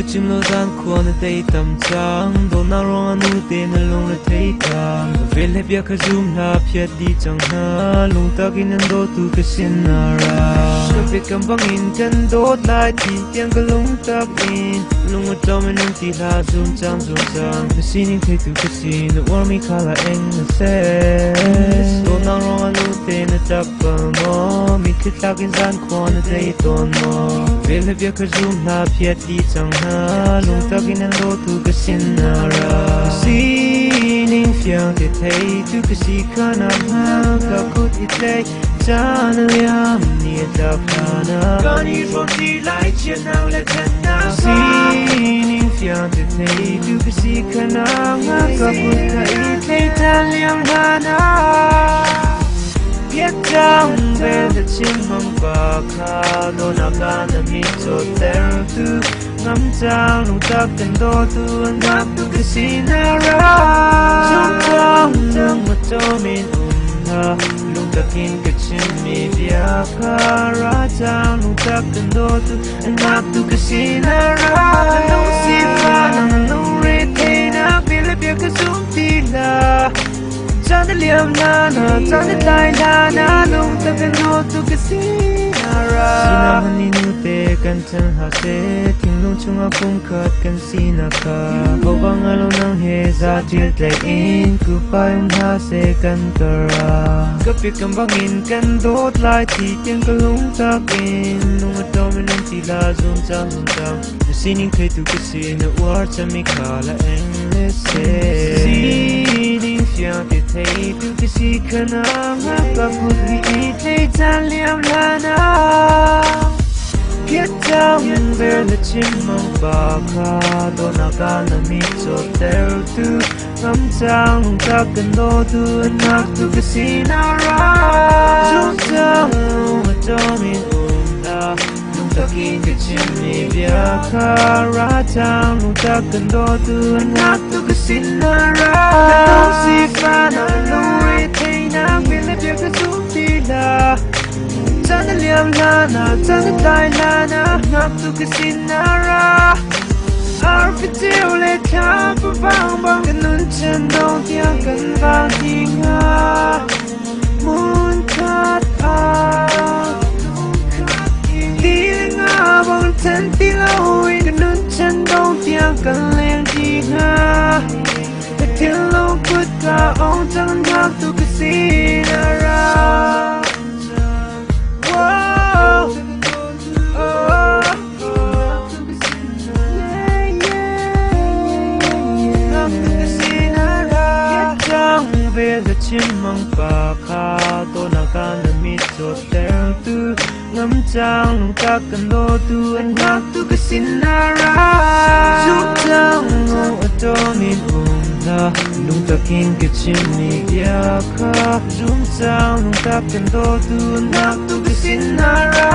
chim lo dan khuan tei tam chang do na rong anu te na long le thei tam vel he bia kha zum na phiat di chang ha lung takin an do tu ka sin na ra pe kam bangin kan dot lai ti tiang ka lung tak in lung atom en ti la zum chang the singing thei tu ka sin the warmi khala eng na se do na rong anu te na tak pa mo mi khit takin zan khuan tei ton mo vel he bia kha zum na phiat di chang ha lung takin an do tu ka sin na ra singing fiang te thei tu ka si khana ha ka khut it lei chan liam ni da phana kani ron di lai chen nang le chen na singing fiang te thei tu ka si khana ha ka khut ka it lei chan liam hana biết rằng về the chim mong và kha lo na ka na mi cho ter tu ngắm trang nung ta cần do tu anh ngắm tu cái xin ra trong trong mà cho mình ha lung ta kin cái chim mi bia kha ra trang nung ta cần do tu anh ngắm tu cái xin ra nung si pha nung re te na bia bia cái zoom ti la Chana liam na chana lai na lung ta kan no tu ka sinara sina hani nu te kan chan ha se ting lung chunga kum khat kan sina ka bawang alo nang he za til tle in ku paim ha se kan kara kapi kam bangin kan dot lai ti tiang ka lung ta kin lung atom en ti la zum chang the singing thei tu ka sina war chami khala eng le se fiang te thei tu ka si khana ha ka khut hi thei chan liam lana get down where the chim mong ba kha do na ka na mi cho ter tu ngam chang ta kan do tu na tu ka si na ra zum chang ma cho mi la lung ta kin ka chim mi bia kha ra chang ta kan do tu na tu ka si na ra si fa na lung re thei na mi le bia ka zum ti la Chana liam lana, chana tai lana, ngap tu ka sinara Arpitiu le thang pa bang bang Kanun chan dong tiang kan vang tinga Moon cut out Di nga bang chan tilawi Kanun chan dong tiang kan leng tinga Til long kut ka ong chang ngap tu ka sinara về the chim mong pa kha to na ka na mi cho ter tu ngắm trang lung ta kan do tu anh ngak tu ka sinara chung trang ngo to min na lung ta kin ka chim mi ya kha chung trang lung ta kan do tu ngak tu ka sinara